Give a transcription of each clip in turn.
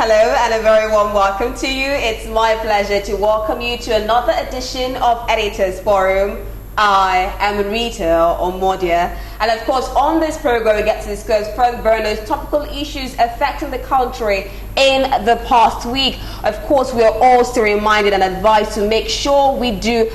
Hello and a very warm welcome to you. It's my pleasure to welcome you to another edition of Editors Forum. I am Rita Omodia, and of course on this program we get to discuss front burners topical issues affecting the country in the past week. Of course, we are also reminded and advised to make sure we do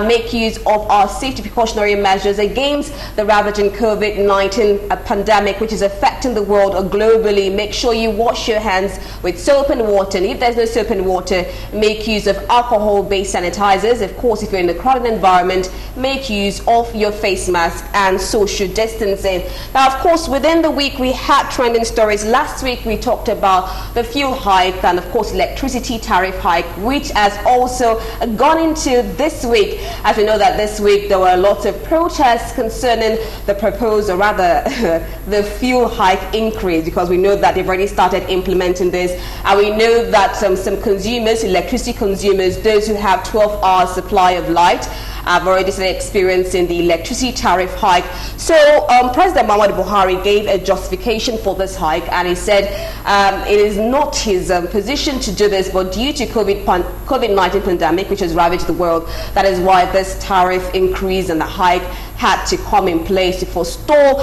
make use of our safety precautionary measures against the ravaging COVID-19 pandemic, which is affecting the world globally. Make sure you wash your hands with soap and water, and if there's no soap and water, make use of alcohol-based sanitizers. Of course, if you're in a crowded environment, make use of your face mask and social distancing. Now, of course, within the week, we had trending stories. Last week, we talked about the fuel hike and, of course, electricity tariff hike, which has also gone into this week. As we know that this week, there were lots of protests concerning the proposed, or rather, the fuel hike increase, because we know that they've already started implementing this. And we know that some consumers, electricity consumers, those who have 12-hour supply of light, I've already started experiencing the electricity tariff hike. So President Muhammadu Buhari gave a justification for this hike, and he said it is not his position to do this, but due to COVID-19 pandemic, which has ravaged the world, that is why this tariff increase and the hike had to come in place to forestall,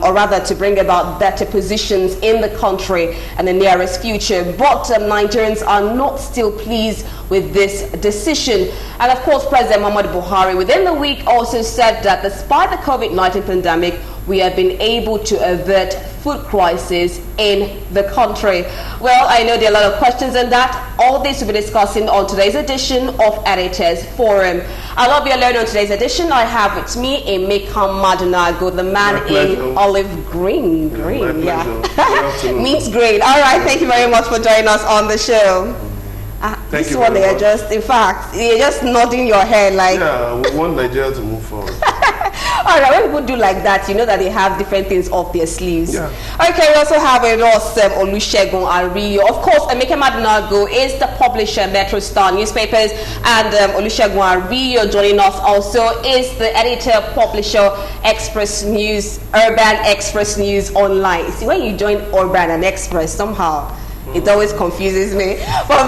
or rather to bring about better positions in the country in the nearest future. But Nigerians are not still pleased with this decision. And of course, President Muhammadu Buhari within the week also said that despite the COVID-19 pandemic, we have been able to avert food crisis in the country. Well, I know there are a lot of questions on that. All this we'll be discussing on today's edition of Editors Forum. I'll not be alone on today's edition. I have with me Emeka Madunago, the man in olive green. Means green. All right, thank you very much for joining us on the show. This one, they are just, in fact, you're just nodding your head like... Yeah, we want Nigeria to move forward. All right, when people do like that, you know that they have different things off their sleeves. Yeah. Okay, we also have with us Olusegun Ariyo. Of course, Emeka Madunago is the publisher, Metro Star Newspapers, and Olusegun Ariyo joining us also is the editor, publisher, Express News, Urban Express News Online. See, when you join Urban and Express, somehow it always confuses me. But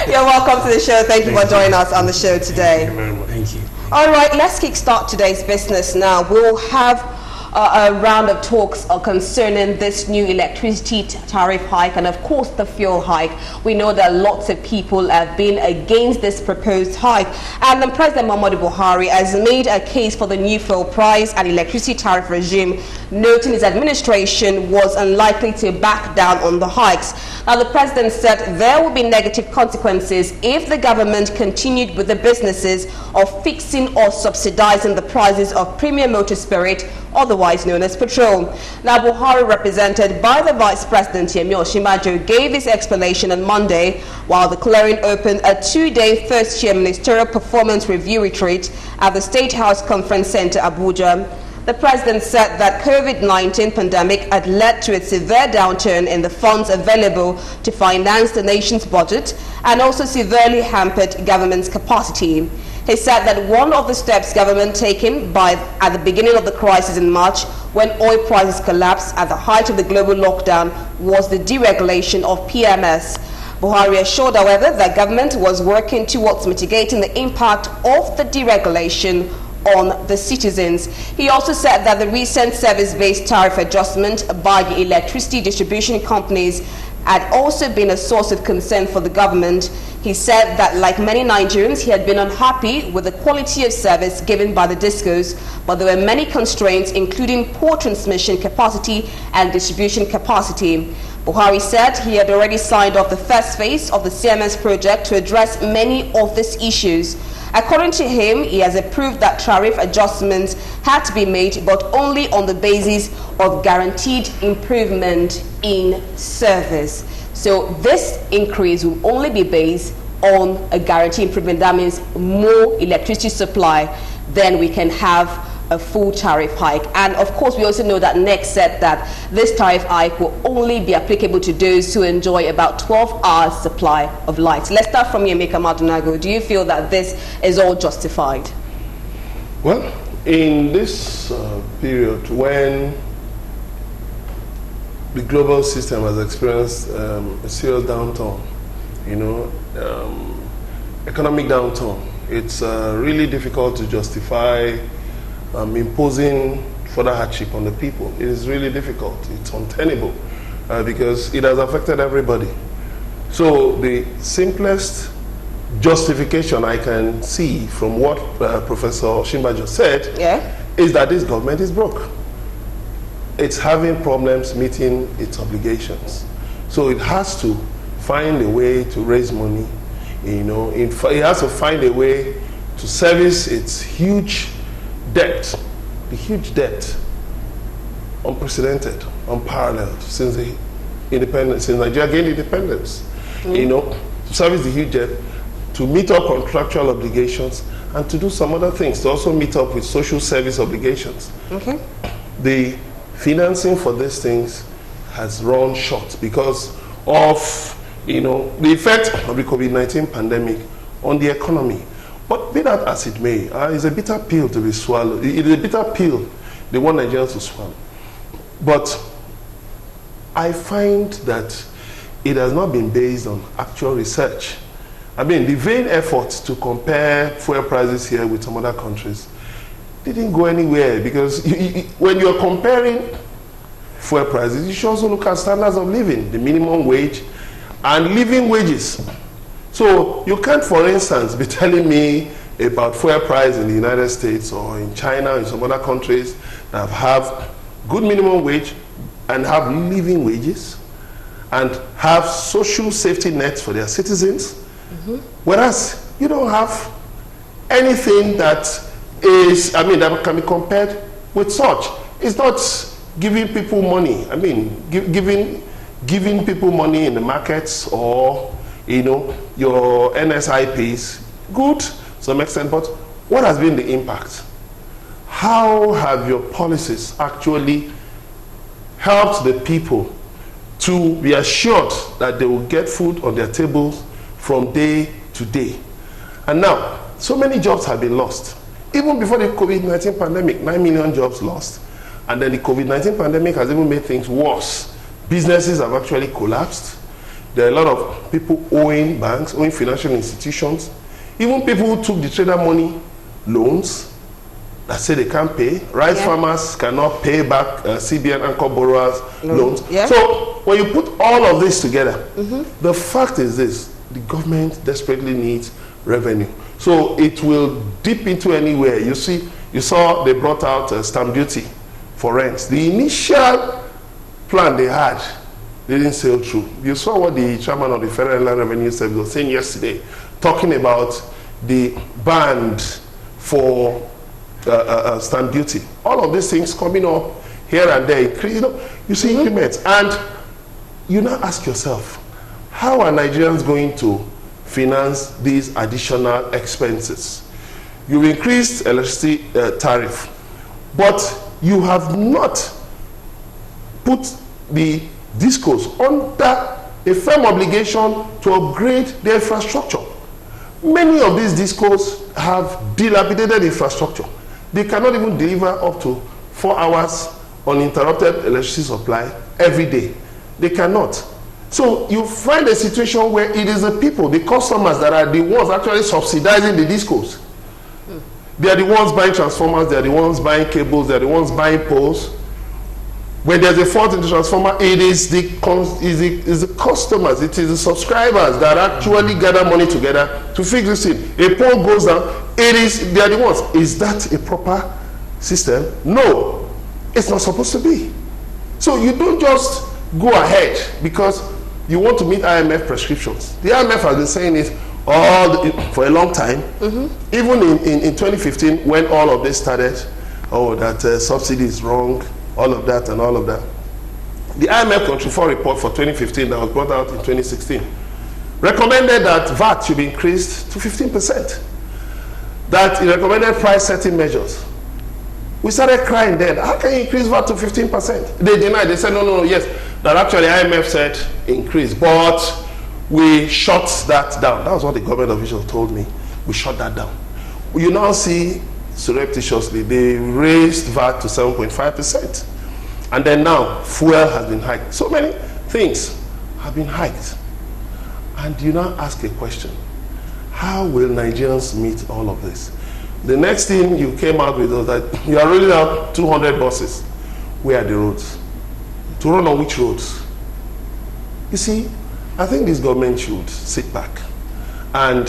you're welcome to the show. Thank you for joining us on the show today. Thank you very much. Thank you. All right, let's kickstart today's business now. We'll have a round of talks concerning this new electricity tariff hike and, of course, the fuel hike. We know that lots of people have been against this proposed hike. And then President Muhammadu Buhari has made a case for the new fuel price and electricity tariff regime, noting his administration was unlikely to back down on the hikes. Now, the president said there will be negative consequences if the government continued with the businesses of fixing or subsidizing the prices of premium motor spirit, otherwise known as petrol. Now, Buhari, represented by the Vice President Yemi Osinbajo, gave this explanation on Monday while declaring open a two-day first-year ministerial performance review retreat at the State House Conference Center, Abuja. The president said that COVID-19 pandemic had led to a severe downturn in the funds available to finance the nation's budget and also severely hampered government's capacity. He said that one of the steps government taken at the beginning of the crisis in March, when oil prices collapsed at the height of the global lockdown, was the deregulation of PMS. Buhari assured, however, that government was working towards mitigating the impact of the deregulation on the citizens. He also said that the recent service-based tariff adjustment by the electricity distribution companies had also been a source of concern for the government. He said that, like many Nigerians, he had been unhappy with the quality of service given by the discos, but there were many constraints, including poor transmission capacity and distribution capacity. Buhari said he had already signed off the first phase of the CMS project to address many of these issues. According to him, he has approved that tariff adjustments had to be made, but only on the basis of guaranteed improvement in service. So this increase will only be based on a guaranteed improvement. That means more electricity supply, then we can have a full tariff hike. And of course, we also know that NEC said that this tariff hike will only be applicable to those who enjoy about 12 hours supply of light. Let's start from you, Emeka Madunago. Do you feel that this is all justified? Well, in this period when the global system has experienced a serious downturn, economic downturn. It's really difficult to justify imposing further hardship on the people. It is really difficult. It's untenable because it has affected everybody. So the simplest justification I can see from what Professor Shimba just said is that this government is broke. It's having problems meeting its obligations. So it has to find a way to raise money. It has to find a way to service its huge debt, the huge debt, unprecedented, unparalleled since Nigeria gained independence. To service the huge debt, to meet up contractual obligations, and to do some other things, to also meet up with social service obligations. Okay. The financing for these things has run short because of the effect of the COVID-19 pandemic on the economy. But be that as it may, it's a bitter pill to be swallowed. It is a bitter pill they want Nigerians to swallow. But I find that it has not been based on actual research. I mean, the vain efforts to compare fuel prices here with some other countries didn't go anywhere, because when you're comparing fuel prices, you should also look at standards of living, the minimum wage and living wages. So you can't, for instance, be telling me about fuel price in the United States or in China or in some other countries that have good minimum wage and have living wages and have social safety nets for their citizens, whereas you don't have anything that is, that can be compared with such. It's not giving people money. I mean, giving people money in the markets or, your NSIPs, good to some extent, but what has been the impact? How have your policies actually helped the people to be assured that they will get food on their tables from day to day? And now, so many jobs have been lost. Even before the COVID-19 pandemic, 9 million jobs lost. And then the COVID-19 pandemic has even made things worse. Businesses have actually collapsed. There are a lot of people owing banks, owing financial institutions. Even people who took the trader money loans that say they can't pay. Rice farmers cannot pay back CBN anchor borrowers loans. So when you put all of this together, the fact is this: the government desperately needs revenue. So it will dip into anywhere. You saw they brought out stamp duty for rents. The initial plan they had didn't sail through. You saw what the chairman of the Federal Inland Revenue Service was saying yesterday, talking about the band for stamp duty. All of these things coming up here and there, you see increments. And you now ask yourself, how are Nigerians going to finance these additional expenses? You've increased electricity tariff, but you have not put the discos under a firm obligation to upgrade their infrastructure. Many of these discos have dilapidated infrastructure. They cannot even deliver up to 4 hours uninterrupted electricity supply every day. They cannot. So you find a situation where it is the people, the customers, that are the ones actually subsidizing the discos. They are the ones buying transformers, they are the ones buying cables, they are the ones buying poles. When there's a fault in the transformer, it is the customers, it is the subscribers that actually gather money together to fix this thing. A pole goes down, they are the ones. Is that a proper system? No, it's not supposed to be. So you don't just go ahead because you want to meet IMF prescriptions. The IMF has been saying it for a long time. Even in 2015, when all of this started, that subsidy is wrong, all of that and all of that. The IMF Country 4 report for 2015 that was brought out in 2016 recommended that VAT should be increased to 15%. That it recommended price setting measures. We started crying then, how can you increase VAT to 15%? They denied, they said no, yes, that actually IMF said increase, but we shut that down. That was what the government officials told me. We shut that down. You now see surreptitiously they raised VAT to 7.5%. And then now, fuel has been hiked. So many things have been hiked. And you now ask a question. How will Nigerians meet all of this? The next thing you came out with was that you are rolling out 200 buses. Where are the roads? To run on which roads? You see, I think this government should sit back and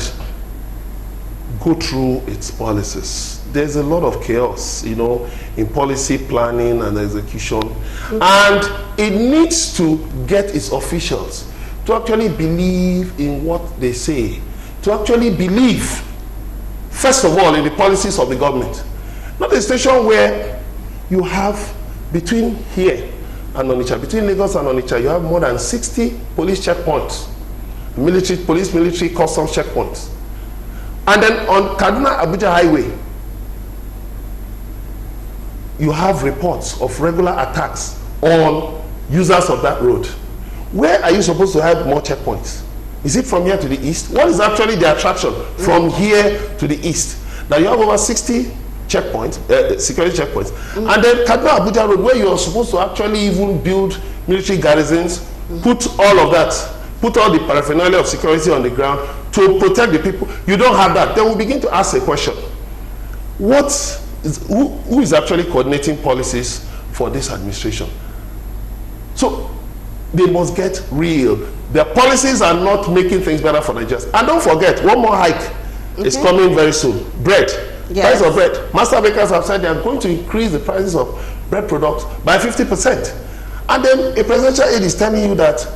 go through its policies. There's a lot of chaos, you know, in policy planning and execution. And it needs to get its officials to actually believe in what they say, to actually believe, first of all, in the policies of the government. Not a station where you have between here and Onitsha, between Lagos and Onitsha, you have more than 60 police checkpoints, military customs checkpoints. And then on Kaduna-Abuja highway, you have reports of regular attacks on users of that road. Where are you supposed to have more checkpoints? Is it from here to the east? What is actually the attraction from here to the east? Now you have over 60 checkpoints, security checkpoints. And then Kaduna-Abuja road, where you are supposed to actually even build military garrisons, put all of that, put all the paraphernalia of security on the ground to protect the people. You don't have that. Then we begin to ask a question. Who is actually coordinating policies for this administration? So they must get real. Their policies are not making things better for Nigerians. And don't forget, one more hike is coming very soon. Bread. Yes. Price of bread. Master bakers have said they are going to increase the prices of bread products by 50%. And then a presidential aide is telling you that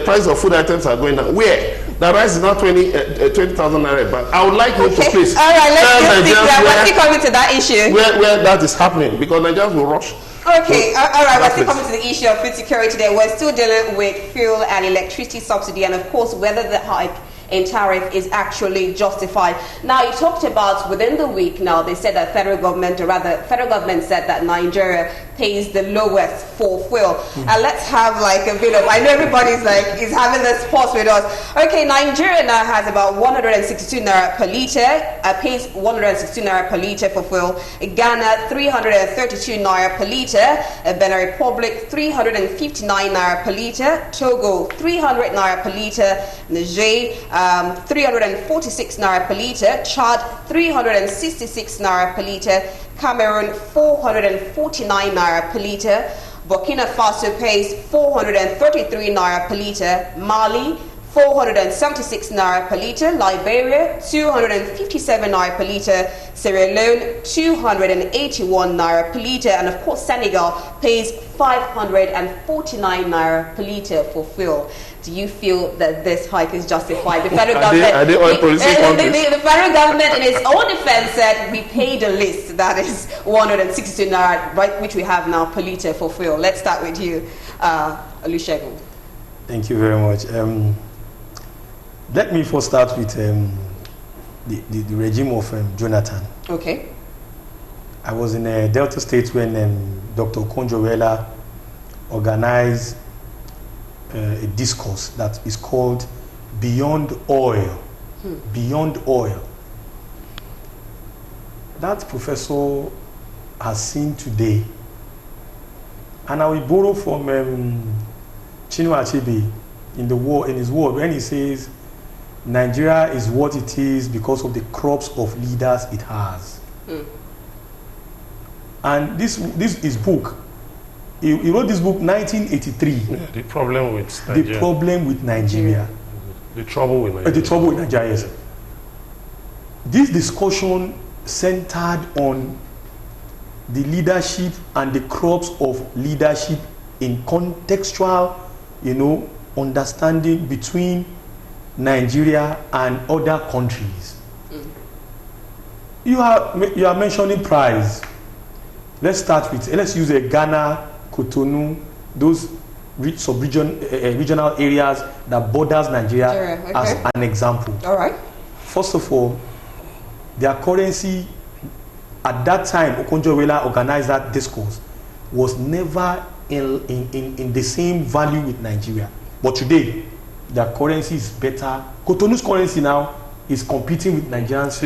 price of food items are going down. Where? The rice is now 20,000 naira back. I would like you to please. All right, let's stick there. We're still coming to that issue. Where that is happening, because Nigerians will rush. Okay, all right, we're still coming to the issue of food security today. We're still dealing with fuel and electricity subsidy, and of course, whether the hike in tariff is actually justified. Now, you talked about within the week now, they said that federal government said that Nigeria pays the lowest for fuel. And let's have like a bit of, I know everybody's like, is having this pause with us. Okay, Nigeria now has about 162 naira per litre, pays 162 naira per litre for fuel. Ghana, 332 naira per litre. Benin Republic, 359 naira per litre. Togo, 300 naira per litre. Niger, 346 naira per litre. Chad, 366 naira per litre. Cameroon, 449 naira per litre. Burkina Faso pays 433 naira per litre. Mali, 476 naira per litre. Liberia, 257 naira per litre. Sierra Leone, 281 naira per litre. And of course, Senegal pays 549 naira per litre for fuel. Do you feel that this hike is justified? The federal government, the federal government, in its own defense, said we paid the list. That is 162 naira, right, which we have now per litre for fuel. Let's start with you, Olusegun. Thank you very much. Let me first start with the regime of Jonathan. Okay. I was in Delta State when Dr. Okonjo-Iweala organized a discourse that is called Beyond Oil. Beyond Oil. That professor has seen today, and I will borrow from Chinua Achebe in his word when he says Nigeria is what it is because of the crops of leaders it has. And this is book. He wrote this book 1983. Yeah, the problem with Nigeria. The problem with Nigeria. The trouble with Nigeria. The trouble with Nigeria, yes. This discussion centered on the leadership and the crops of leadership in contextual, understanding between Nigeria and other countries. You are mentioning price. Let's use a Ghana, Cotonou, those regional areas that borders Nigeria as an example. All right. First of all, their currency at that time, Okonjo-Iweala organized that discourse, was never in the same value with Nigeria. But today, their currency is better. Cotonou's currency now is competing with Nigerians.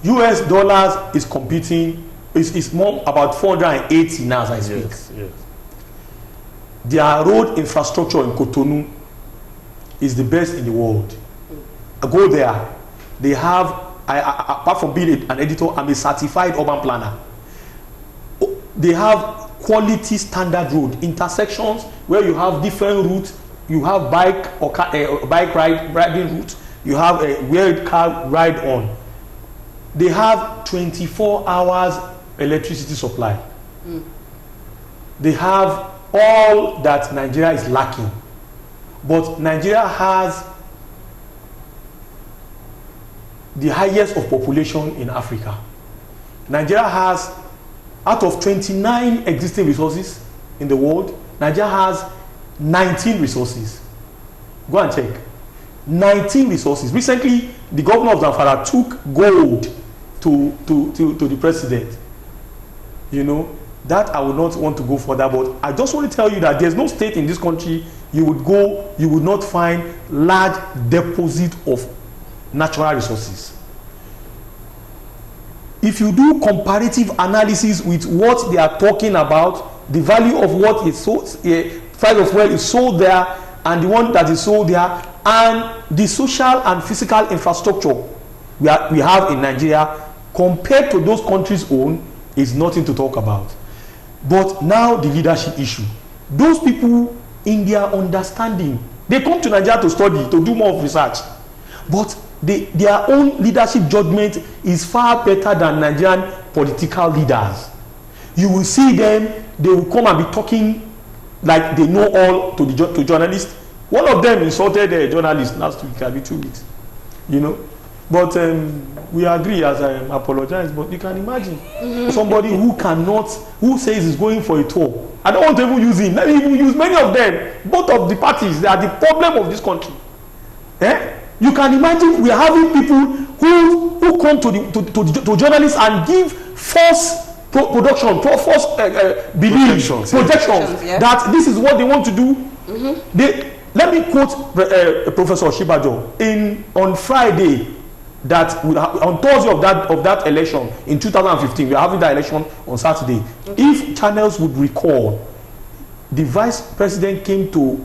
US dollars is competing it's more about 480 now as I speak. Yes, yes. Their road infrastructure in Cotonou is the best in the world. I go there. They have, apart from being an editor, I'm a certified urban planner. They have quality standard road intersections where you have different routes. You have bike or bike riding route. You have a where car ride on. They have 24 hours electricity supply. They have all that Nigeria is lacking. But Nigeria has the highest of population in Africa. Nigeria has, out of 29 existing resources in the world, Nigeria has 19 resources. Go and check. 19 resources. Recently, the governor of Zamfara took gold to the president. You know, that I would not want to go further, but I just want to tell you that there's no state in this country you would go, you would not find large deposit of natural resources. If you do comparative analysis with what they are talking about, the value of what is sold, price of oil is sold there, and the one that is sold there, and the social and physical infrastructure we have in Nigeria compared to those countries' own is nothing to talk about. But now the leadership issue. Those people, in their understanding, they come to Nigeria to study, to do more research. But their own leadership judgment is far better than Nigerian political leaders. You will see them, they will come and be talking like they know all to journalists. One of them insulted a journalist last week, maybe 2 weeks. You know? But we agree, as I apologize, but you can imagine somebody who says he's going for a tour. I don't want to even use him. Let me even use many of them. Both of the parties, they are the problem of this country. You can imagine we are having people who come to journalists and give false projections, projections yeah, that this is what they want to do. Let me quote Professor Shibajo on Friday. On Thursday of that election in 2015, we are having that election on Saturday. If channels would recall, the vice president came to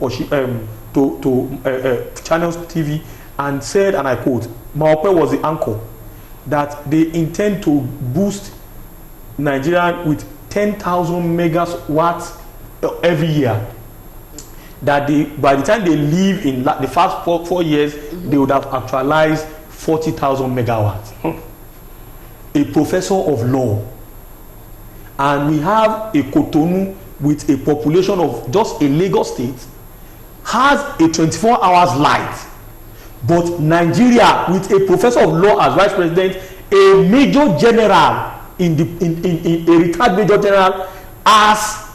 Channels TV and said, and I quote, Maope was the anchor, that they intend to boost Nigeria with 10,000 megawatts every year. That by the time they leave in the first 4 years, they would have actualized 40,000 megawatts. A professor of law. And we have a Cotonou with a population of just a Lagos state, has a 24 hours light. But Nigeria, with a professor of law as vice president, a major general in a retired major general as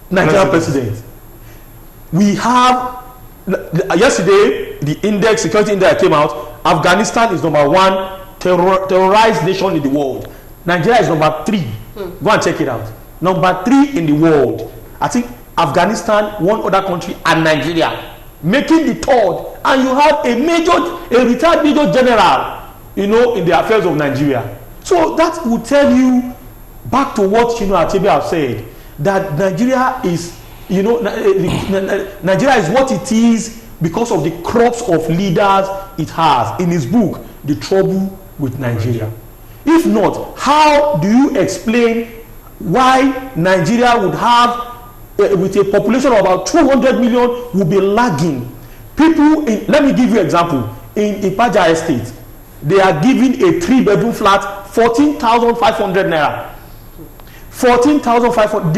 Nigerian president. We have, yesterday, the index, security index came out. Afghanistan is #1 terrorized nation in the world. Nigeria is #3. Go and check it out. #3 in the world. I think Afghanistan, one other country, and Nigeria making the third. And you have a retired major general, you know, in the affairs of Nigeria. So that will tell you, back to what Chinua Achebe have said, that Nigeria is, you know, Nigeria is what it is because of the crops of leaders it has. In his book, The Trouble with Nigeria. If not, how do you explain why Nigeria would have, with a population of about 200 million, will be lagging? People, let me give you an example. In Ipaja Estate, they are giving a 3-bedroom flat 14,500 naira. 14,500,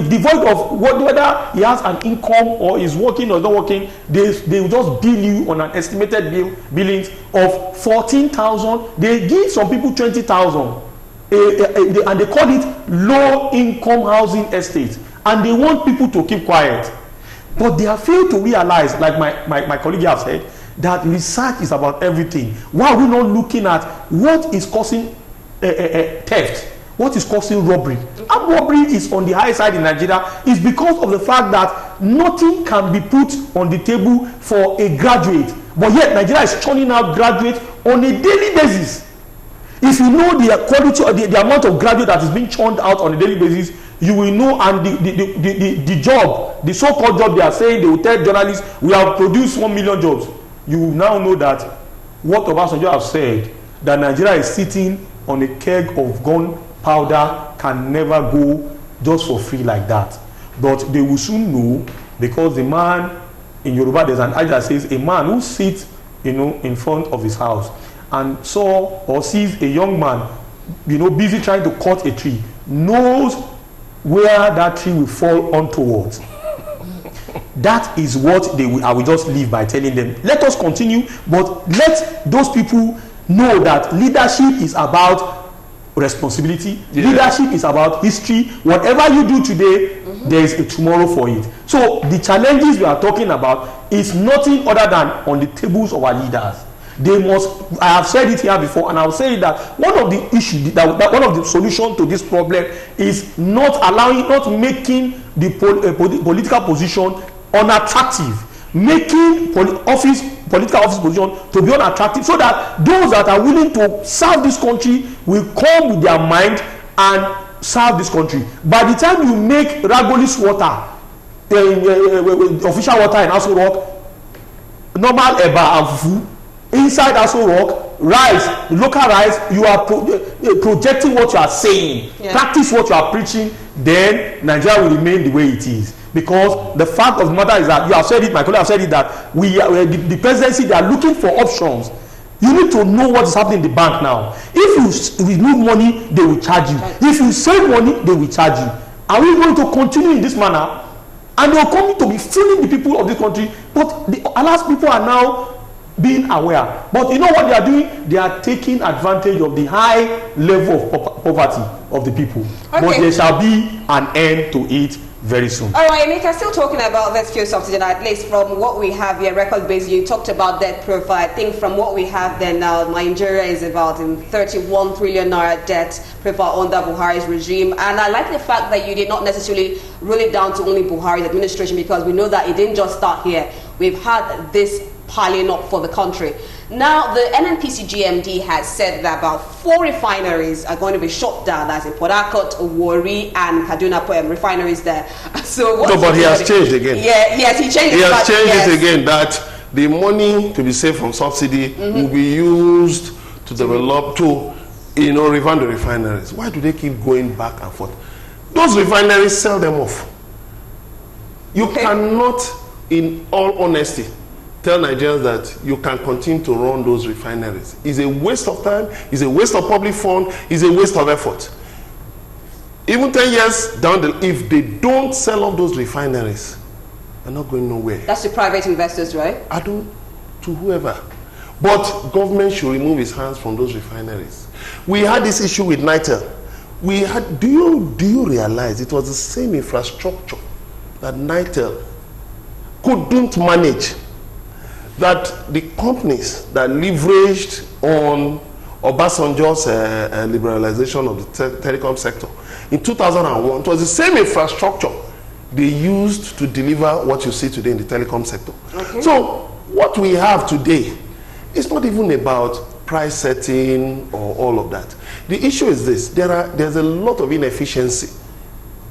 devoid of whether he has an income or is working or not working. They will just bill you on an estimated billings of 14,000. They give some people 20,000, and they call it low income housing estate, and they want people to keep quiet. But they have failed to realize, like my colleague have said, that research is about everything. Why are we not looking at what is causing theft? What is causing robbery? And robbery is on the high side in Nigeria is because of the fact that nothing can be put on the table for a graduate. But yet Nigeria is churning out graduates on a daily basis. If you know the quality or the amount of graduate that is being churned out on a daily basis, you will know, and the job, the so-called job they are saying, they will tell journalists, we have produced 1 million jobs. You will now know that what Obasanjo have said, that Nigeria is sitting on a keg of gunpowder, can never go just for free like that. But they will soon know, because the man in Yoruba, there's an adage that says, a man who sits, in front of his house and saw or sees a young man, busy trying to cut a tree, knows where that tree will fall on towards. That is what I will just leave by telling them, let us continue, but let those people know that leadership is about responsibility. Yeah. Leadership is about history. Whatever you do today, there is a tomorrow for it. So the challenges we are talking about is nothing other than on the tables of our leaders. They must, I have said it here before, and I will say that one of the issues, that one of the solutions to this problem is not making the political position unattractive, making political office position to be unattractive, so that those that are willing to serve this country will come with their mind and serve this country. By the time you make Ragolis water, official water in Aso Rock, normal eba and fufu, inside Aso Rock, rice, local rice, you are projecting what you are saying, practice what you are preaching, then Nigeria will remain the way it is. Because the fact of the matter is that, you have said it, my colleague have said it, that the presidency, they are looking for options. You need to know what is happening in the bank now. If you remove money, they will charge you. If you save money, they will charge you. Are we going to continue in this manner? And they are coming to be fooling the people of this country. But alas, people are now being aware. But you know what they are doing? They are taking advantage of the high level of poverty of the people. Okay. But there shall be an end to it very soon. All right, Emeka, still talking about this fuel subsidy, at least from what we have here, record base, you talked about debt profile. I think from what we have there now, Nigeria is about in 31 trillion naira debt profile under Buhari's regime. And I like the fact that you did not necessarily roll it down to only Buhari's administration, because we know that it didn't just start here. We've had this piling up for the country. Now, the NNPC GMD has said that about 4 refineries are going to be shut down. That's in Port Harcourt, Warri, and Kaduna refineries there. So, no, but he has changed again. Yeah, yes, he changed. He has changed it again, that the money to be saved from subsidy will be used to develop, to revamp the refineries. Why do they keep going back and forth? Those refineries, sell them off. You cannot, in all honesty, tell Nigerians that you can continue to run those refineries. It's a waste of time, it's a waste of public fund, it's a waste of effort. Even 10 years down if they don't sell off those refineries, they're not going nowhere. That's to private investors, right? To whoever. But government should remove its hands from those refineries. We had this issue with NITEL. Do you realize it was the same infrastructure that NITEL couldn't manage, that the companies that leveraged on Obasanjo's liberalization of the telecom sector in 2001, it was the same infrastructure they used to deliver what you see today in the telecom sector. Okay. So what we have today is not even about price setting or all of that. The issue is this: there's a lot of inefficiency,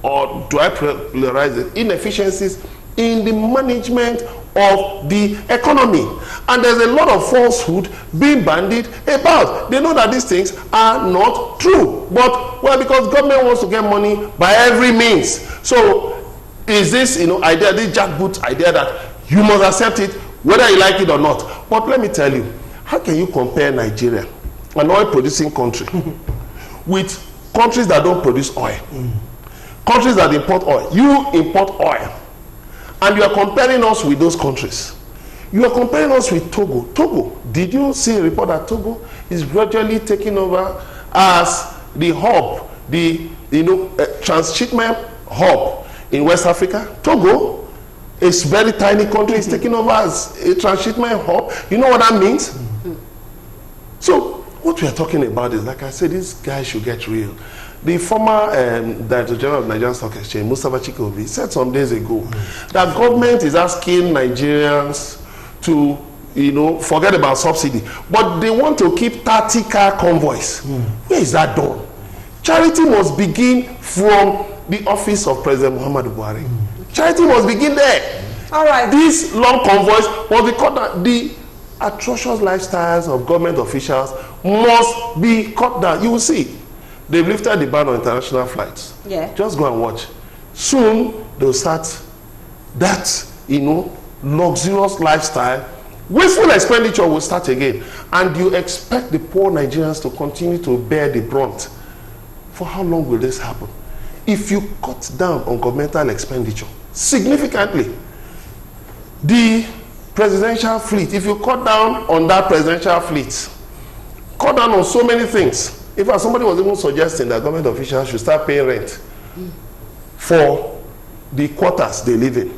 or do I pluralize it? Inefficiencies in the management of the economy, and there's a lot of falsehood being bandied about. They know that these things are not true, but because government wants to get money by every means. So is this idea, this jackboot idea, that you must accept it whether you like it or not? But let me tell you, how can you compare Nigeria, an oil producing country, with countries that don't produce oil, countries that import oil? You import oil, and you are comparing us with those countries. You are comparing us with Togo. Togo, did you see a report that Togo is gradually taking over as the hub, the transshipment hub in West Africa? Togo, a very tiny country, is taking over as a transshipment hub. You know what that means? So what we are talking about is, like I said, this guy should get real. The former Director General of Nigerian Stock Exchange, Mustafa Chikobi, said some days ago that government is asking Nigerians to forget about subsidy. But they want to keep 30-car convoys. Where is that done? Charity must begin from the office of President Muhammadu Buhari. Charity must begin there. All right. These long convoys must be cut down. The atrocious lifestyles of government officials must be cut down. You will see. They've lifted the ban on international flights. Yeah. Just go and watch. Soon they'll start that, luxurious lifestyle. Wasteful expenditure will start again. And you expect the poor Nigerians to continue to bear the brunt. For how long will this happen? If you cut down on governmental expenditure significantly, the presidential fleet, if you cut down on that presidential fleet, cut down on so many things. In fact, somebody was even suggesting that government officials should start paying rent for the quarters they live in,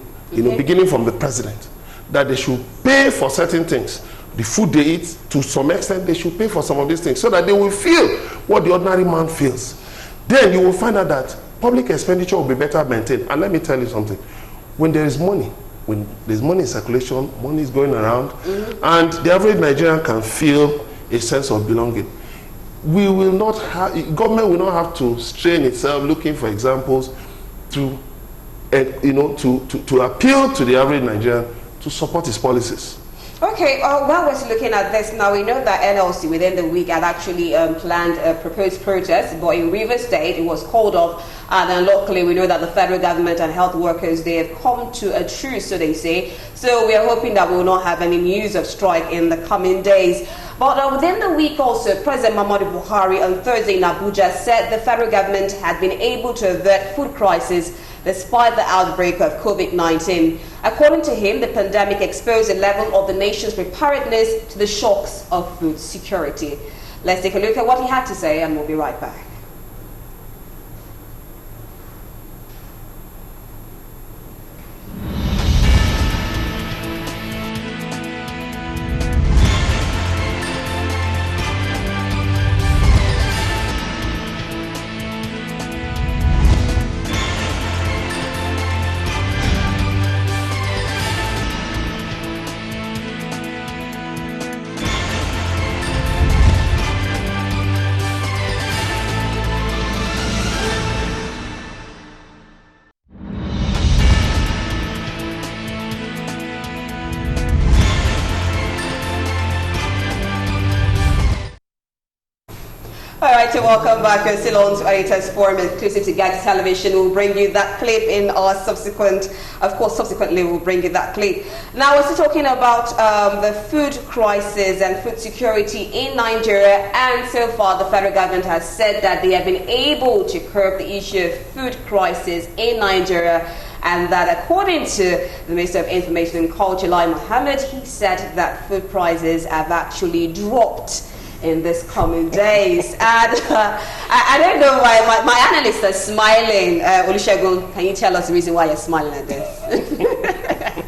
beginning from the president, that they should pay for certain things. The food they eat, to some extent, they should pay for some of these things so that they will feel what the ordinary man feels. Then you will find out that public expenditure will be better maintained. And let me tell you something. When there is money, when there's money in circulation, money is going around, and the average Nigerian can feel a sense of belonging, we will not have, government will not have to strain itself looking for examples to, to appeal to the average Nigerian to support its policies. Okay, while we're looking at this now, we know that NLC within the week had actually planned a proposed protest, but in Rivers State it was called off, and then locally we know that the federal government and health workers, they have come to a truce, so they say. So we are hoping that we will not have any news of strike in the coming days. But within the week also, President Muhammadu Buhari on Thursday in Abuja said the federal government had been able to avert food crisis despite the outbreak of COVID-19. According to him, the pandemic exposed the level of the nation's preparedness to the shocks of food security. Let's take a look at what he had to say, and we'll be right back. Alright, so welcome back. You're still on to Editors Forum exclusive to Gag Television. We'll bring you that clip in our subsequently we'll bring you that clip. Now we're still talking about the food crisis and food security in Nigeria, and so far the federal government has said that they have been able to curb the issue of food crisis in Nigeria, and that according to the Minister of Information and Culture, Lai Mohammed, he said that food prices have actually dropped in this coming days. And I don't know why my analysts are smiling. Olusegun, can you tell us the reason why you're smiling at this?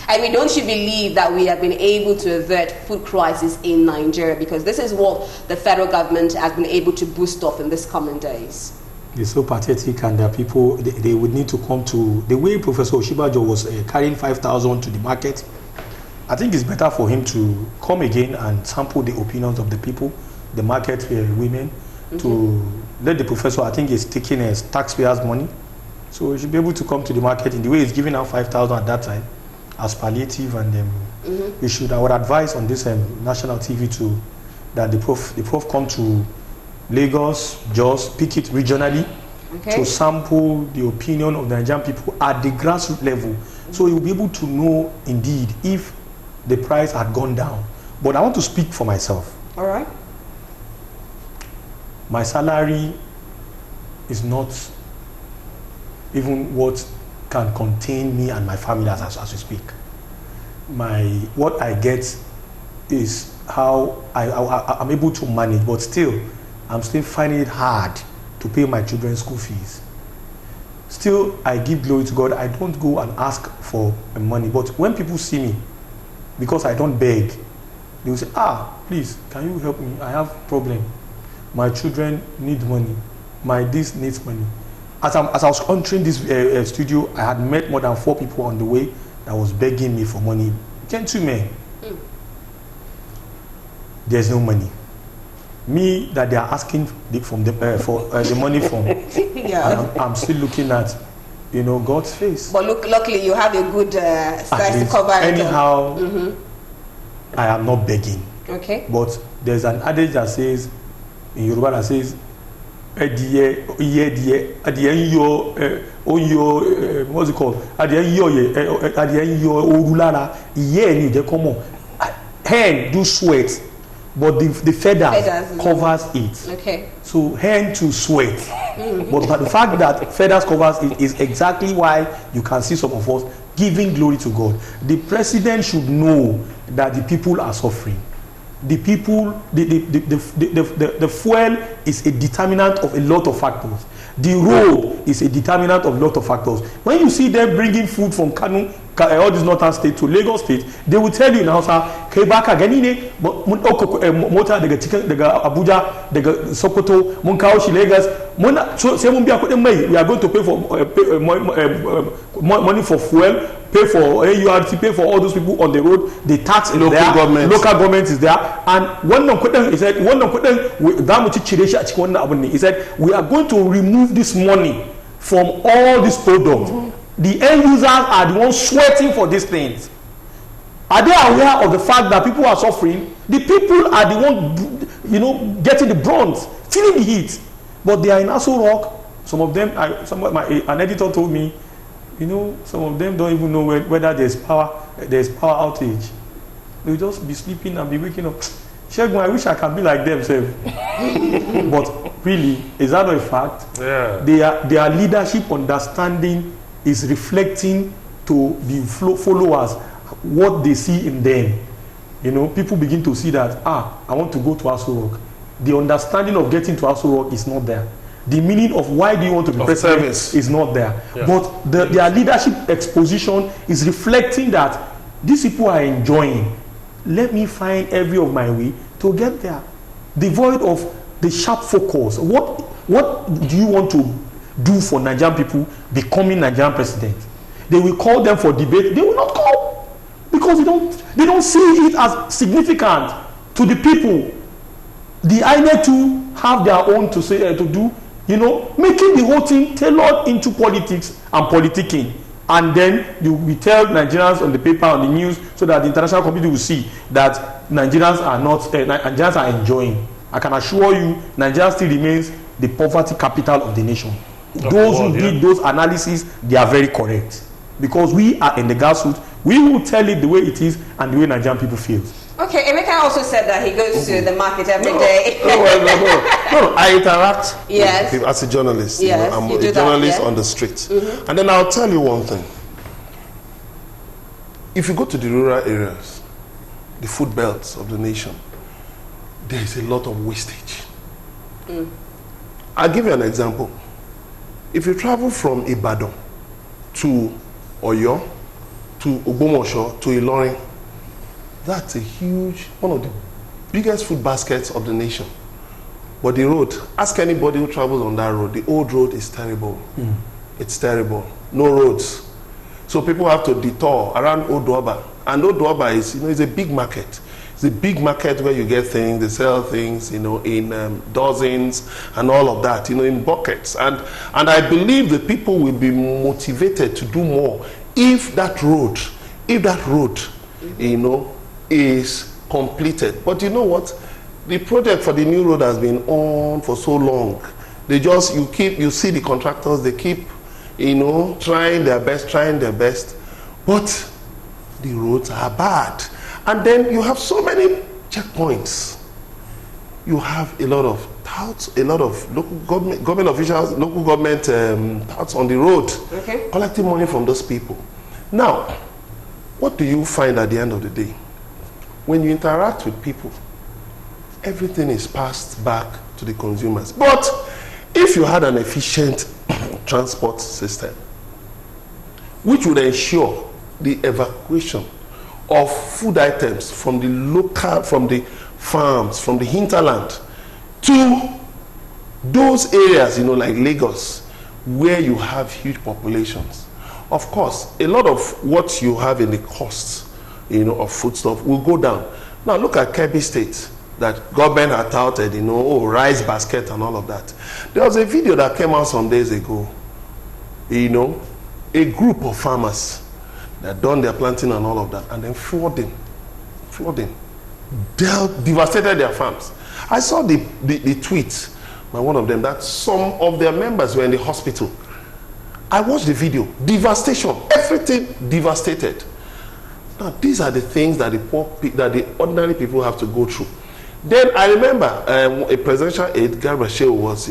I mean, don't you believe that we have been able to avert food crisis in Nigeria? Because this is what the federal government has been able to boost off in this coming days. It's so pathetic, and people, they would need to come to the way Professor Oshibajo was carrying 5,000 to the market. I think it's better for him to come again and sample the opinions of the people, the market women, to let the professor, I think he's taking taxpayers' money. So he should be able to come to the market in the way he's giving out 5,000 at that time as palliative, and we should, I would advise on this national TV that the prof come to Lagos, Jos, pick it regionally, to sample the opinion of the Nigerian people at the grassroots level. So you'll be able to know indeed if the price had gone down. But I want to speak for myself. All right. My salary is not even what can contain me and my family as we speak. What I get is how I'm able to manage, but still, I'm still finding it hard to pay my children's school fees. Still, I give glory to God. I don't go and ask for money. But when people see me, because I don't beg, they will say, please, can you help me? I have a problem. My children need money. My this needs money. As I was entering this studio, I had met more than 4 people on the way that was begging me for money. Gentlemen. there's no money. Me that they are asking for the money from, Yeah. I'm still looking at, you know, God's face. But look, luckily you have a good size to cover it. Anyhow, I am not begging. Okay. But there's an adage that says, in Yoruba, that says, what's it called? Hen do sweat, but the feathers covers it. Okay. So hen to sweat. But the fact that feathers covers it is exactly why you can see some of us giving glory to God. The president should know that the people are suffering. The people, the fuel is a determinant of a lot of factors. The road is a determinant of a lot of factors. When you see them bringing food from Kano, all these northern states to Lagos state, they will tell you now, sir, Kebaka ganine, mota daga chicken, daga Abuja, daga Sokoto, Munkaoshi, Lagos, we are going to pay for money for fuel, pay for AURT, pay for all those people on the road. The tax is local there, government. Local government is there, and he said, we are going to remove this money from all these products. The end users are the ones sweating for these things. Are they aware of the fact that people are suffering? The people are the ones, you know, getting the brunt, feeling the heat. But they are in Aso Rock. Some of them, an editor told me, you know, some of them don't even know whether there's power outage. They'll just be sleeping and be waking up. Shegun, I wish I can be like them, sir. But really, is that not a fact? Yeah. Their leadership understanding is reflecting to the followers what they see in them. You know, people begin to see that, I want to go to Aso Rock. The understanding of getting to Aso Rock is not there. The meaning of why do you want to be president is not there. Yeah. But their leadership exposition is reflecting that these people are enjoying. Let me find every of my way to get there. Devoid of the sharp focus. What do you want to do for Nigerian people becoming Nigerian president? They will call them for debate. They will not call because they don't see it as significant to the people. The INEC too have their own to say to do. You know, making the whole thing tailored into politics and politicking. And then we tell Nigerians on the paper, on the news, so that the international community will see that Nigerians are enjoying. I can assure you, Nigeria still remains the poverty capital of the nation. Those who did those analyses, they are very correct. Because we are in the grassroots, we will tell it the way it is and the way Nigerian people feel. Okay, Emeka also said that he goes to the market every day. No, I interact yes. with people as a journalist. Yes, you know, I'm you a journalist on the street. And then I'll tell you one thing. If you go to the rural areas, the food belts of the nation, there is a lot of wastage. I'll give you an example. If you travel from Ibadan to Oyo, to Ogbomoso, to Ilorin, that's a huge, one of the biggest food baskets of the nation. But the road, ask anybody who travels on that road, the old road is terrible. It's terrible. No roads. So people have to detour around Odoaba. And Odoaba is, you know, it's a big market. It's a big market where you get things, they sell things, you know, in dozens and all of that, you know, in buckets. And I believe the people will be motivated to do more if that road, you know, is completed. But you know what? The project for the new road has been on for so long. They just, you see the contractors, they keep, you know, trying their best, but the roads are bad. And then you have so many checkpoints. You have a lot of touts, a lot of local government officials, local government touts on the road, collecting money from those people. Now, what do you find at the end of the day? When you interact with people, everything is passed back to the consumers. But if you had an efficient transport system, which would ensure the evacuation of food items from the farms, from the hinterland, to those areas, you know, like Lagos, where you have huge populations. Of course, a lot of what you have in the costs, you know, of foodstuff will go down. Now look at Kebbi State, that government had touted, rice basket and all of that. There was a video that came out some days ago, a group of farmers that done their planting and all of that, and then flooding, devastated their farms. I saw the tweet by one of them that some of their members were in the hospital. I watched the video. Devastation, everything devastated. Now, these are the things that the ordinary people have to go through. Then I remember a presidential aide, Garba was,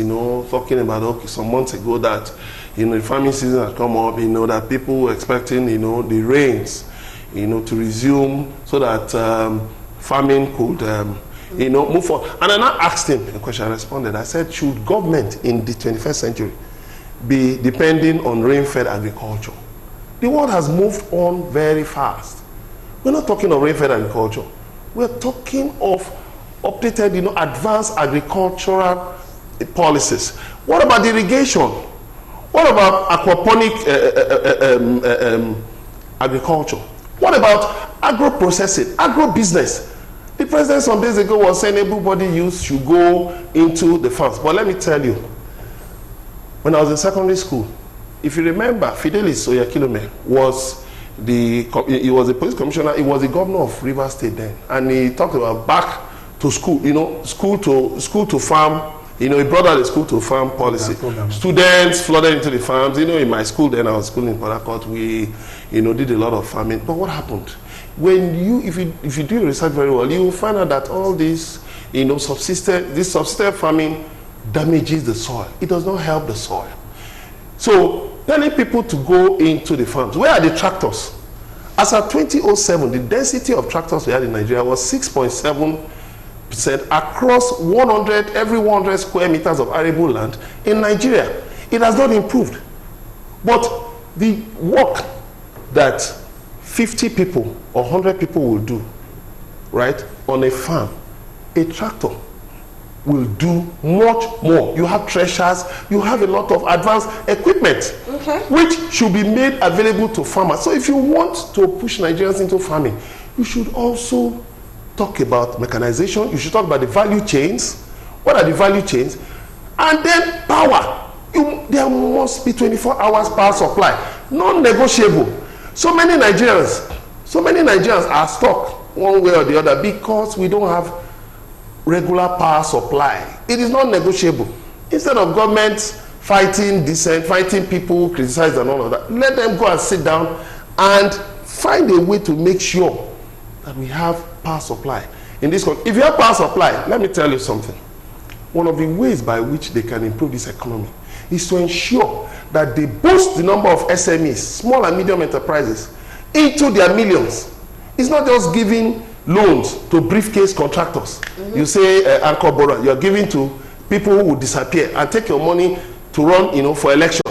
talking about some months ago that, the farming season had come up, that people were expecting, the rains, to resume so that farming could, move forward. And I now asked him a question. I responded. I said, should government in the 21st century be depending on rain-fed agriculture? The world has moved on very fast. We're not talking of rain-fed agriculture. We're talking of updated, advanced agricultural policies. What about irrigation? What about aquaponic agriculture? What about agro-processing, agro-business? The president some days ago was saying everybody youth should go into the farms. But let me tell you, when I was in secondary school, if you remember, Fidelis Oyakilome was he was a police commissioner. He was the governor of Rivers State then, and he talked about back to school. School to farm. He brought out the school to farm policy. Students flooded into the farms. In my school then, I was schooling in Port Harcourt. We, did a lot of farming. But what happened? If you do your research very well, you will find out that all this, subsistence farming damages the soil. It does not help the soil. So telling people to go into the farms. Where are the tractors? As at 2007, the density of tractors we had in Nigeria was 6.7% across every 100 square meters of arable land in Nigeria. It has not improved. But the work that 50 people or 100 people will do, right, on a farm, a tractor will do much more. You have threshers, you have a lot of advanced equipment, which should be made available to farmers. So if you want to push Nigerians into farming, you should also talk about mechanization. You should talk about the value chains. What are the value chains? And then power. There must be 24 hours power supply, non-negotiable. So many Nigerians are stuck one way or the other because we don't have regular power supply. It is not negotiable. Instead of government fighting dissent, fighting people, criticize and all of that, let them go and sit down and find a way to make sure that we have power supply in this country. If you have power supply, let me tell you something. One of the ways by which they can improve this economy is to ensure that they boost the number of SMEs, small and medium enterprises, into their millions. It's not just giving loans to briefcase contractors. You say anchor borrower, you're giving to people who will disappear and take your money to run, for election.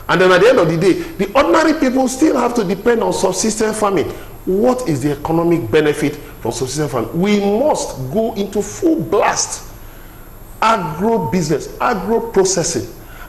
And then at the end of the day, the ordinary people still have to depend on subsistence farming. What is the economic benefit from subsistence farming? We must go into full blast agro business, agro processing,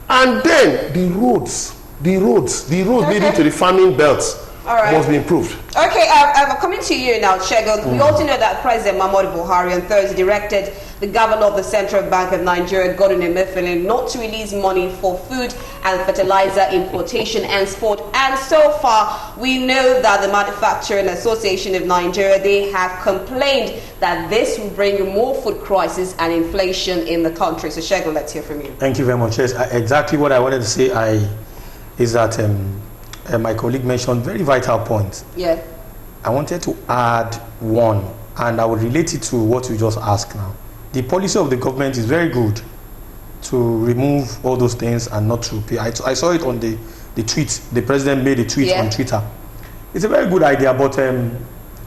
and then the roads leading to the farming belts must be improved. Okay, I'm coming to you now, Shegun. We also know that President Muhammadu Buhari on Thursday directed the governor of the Central Bank of Nigeria, Godwin Emefiele, not to release money for food and fertilizer importation and export. And so far, we know that the Manufacturing Association of Nigeria, they have complained that this will bring more food crisis and inflation in the country. So, Shegun, let's hear from you. Thank you very much. Yes, exactly what I wanted to say is that my colleague mentioned very vital points. Yeah. I wanted to add one, and I will relate it to what you just asked now. The policy of the government is very good to remove all those things and not to pay. I saw it on the tweet. The president made a tweet on Twitter. It's a very good idea, but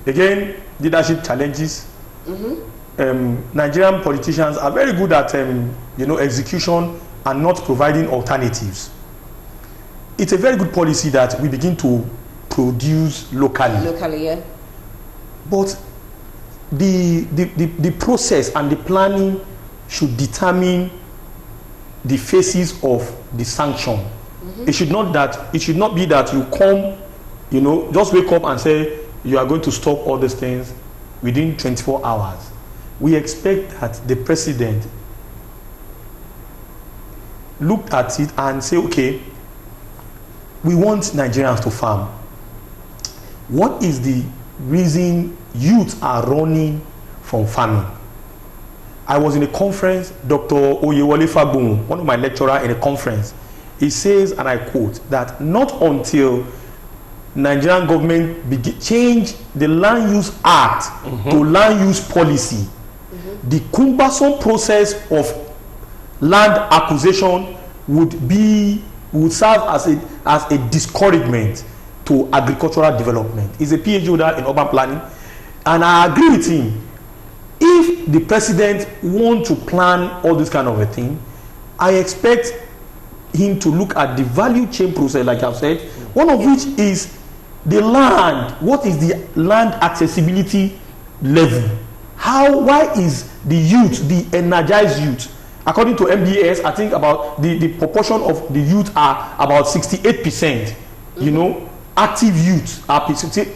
again, leadership challenges. Nigerian politicians are very good at execution and not providing alternatives. It's a very good policy that we begin to produce locally. Locally, yeah. But the process and the planning should determine the phases of the sanction. It should not be that you come, just wake up and say you are going to stop all these things within 24 hours. we expect that the president looked at it and say, okay, we want Nigerians to farm. What is the reason youth are running from farming? I was in a conference, Dr. Oyewole Fagbon, one of my lecturers in a conference, he says, and I quote, that not until Nigerian government change the Land Use Act to Land Use Policy, the cumbersome process of land acquisition would serve as a discouragement to agricultural development. He's a PhD holder in urban planning, and I agree with him. If the president wants to plan all this kind of a thing, I expect him to look at the value chain process, like I've said, one of which is the land. What is the land accessibility level? Why is the youth, the energized youth, according to MDS, I think about the proportion of the youth are about 68%, you know, active youth are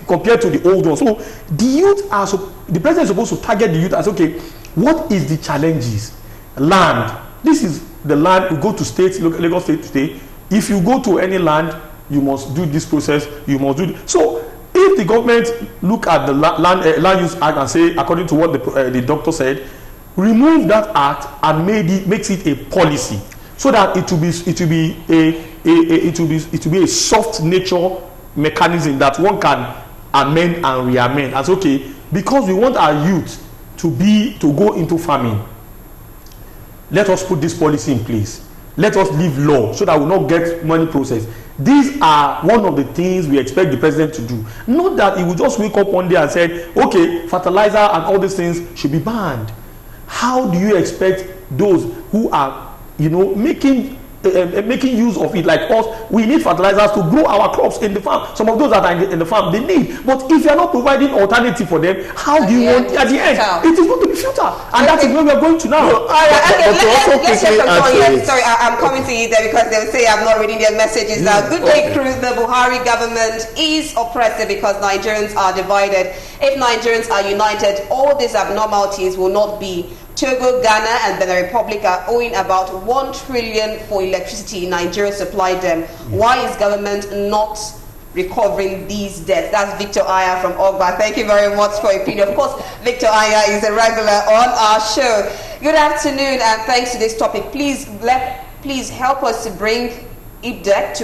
compared to the old ones. So the youth are, the president is supposed to target the youth as, okay, what is the challenges? Land. This is the land. You go to states, Lagos State today. If you go to any land, you must do this process. You must do this. So if the government look at the land use act and say, according to what the doctor said, remove that act and makes it a policy, so that it will be a soft nature mechanism that one can amend and re-amend. As okay, because we want our youth to go into farming, let us put this policy in place. Let us leave law so that we will not get money process. These are one of the things we expect the president to do. Not that he will just wake up one day and say, okay, fertilizer and all these things should be banned. How do you expect those who are, you know, making use of it, like us? We need fertilizers to grow our crops in the farm. Some of those that are in the farm, they need. But if you are not providing alternative for them, how do you want at the end? It is going to be futile, and that is where we are going to now. All right, let's hear from someone here. Sorry, I'm coming to you there because they'll say I'm not reading their messages now. Good day, crew. The Buhari government is oppressive because Nigerians are divided. If Nigerians are united, all these abnormalities will not be. Togo, Ghana, and Benin Republic are owing about 1 trillion for electricity Nigeria supplied them. Why is government not recovering these debts? That's Victor Aya from Ogba. Thank you very much for your opinion. Of course, Victor Aya is a regular on our show. Good afternoon, and thanks to this topic. Please help us to bring IPDEC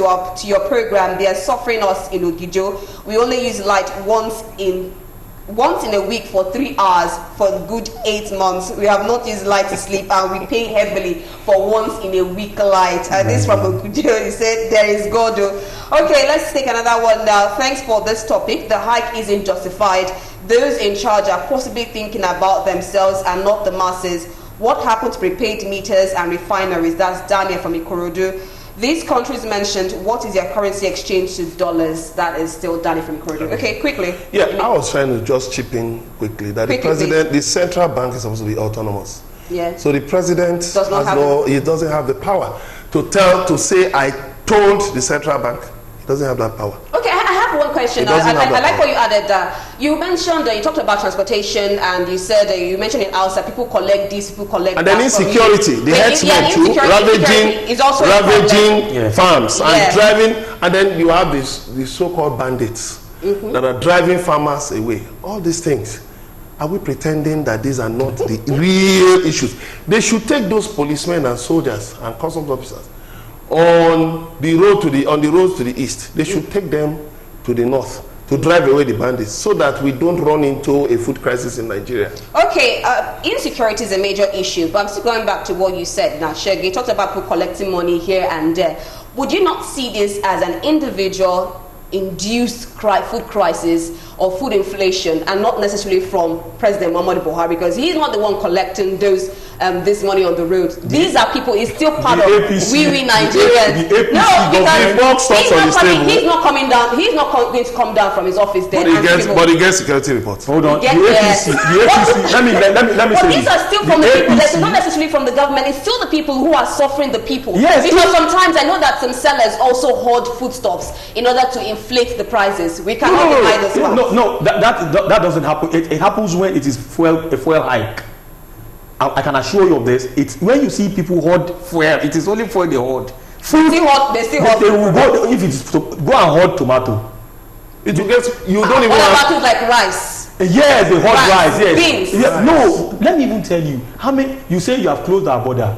to your program. They are suffering us in Ogijo. We only use light once in a week for 3 hours for good 8 months. We have not used light to sleep, and we pay heavily for once in a week light. This from Okujo. He said there is God. Okay, let's take another one now. Thanks for this topic. The hike isn't justified. Those in charge are possibly thinking about themselves and not the masses. What happened to prepaid meters and refineries? That's Daniel from Ikorodu. These countries mentioned, what is their currency exchange to dollars? That is still Danny from Ikorodu. Okay, quickly. Yeah, I was trying to just chip in quickly that the president, the central bank is supposed to be autonomous. Yeah. So the president doesn't have the power to say, I told the central bank. He doesn't have that power. Okay, I have one question. I like what you added. You mentioned you talked about transportation, and you said you mentioned in Hausa people collect this, people collect and that. And then insecurity. The headsmen too, ravaging farms and driving, and then you have these so-called bandits that are driving farmers away. All these things. Are we pretending that these are not the real issues? They should take those policemen and soldiers and customs officers on the roads to the east. They should take them to the north to drive away the bandits, so that we don't run into a food crisis in Nigeria. Okay, insecurity is a major issue, but I'm still going back to what you said now, Shege. You talked about people collecting money here and there. Would you not see this as an individual induced food crisis or food inflation, and not necessarily from President Muhammadu Buhari, because he's not the one collecting this money on the road? These are people, he's still part of we Nigerians. No, because he's not coming down, he's not going to come down from his office there. But he gets security reports. Hold on. The APC, let me say these are still from the people. It's not necessarily from the government, it's still the people who are suffering the people. Yes. Because sometimes I know that some sellers also hoard foodstuffs in order to inflate the prices. We cannot deny this one. No, that doesn't happen. It happens when it is a fuel hike. I can assure you of this. It's when you see people hoard fuel, it is only fuel they hoard. They still hot. They will go if it's go and hoard tomato. It will get you don't even. What about it like rice? Yes, they hoard rice. Yes. Beans. Yeah, no, let me even tell you how many. You say you have closed our border.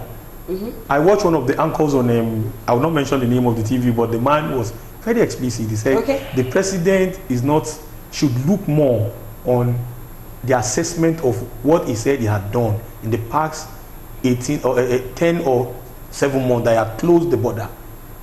I watched one of the anchors on I will not mention the name of the TV, but the man was very explicit. He said the president should look more on the assessment of what he said he had done in the past 10 or 7 months that he had closed the border,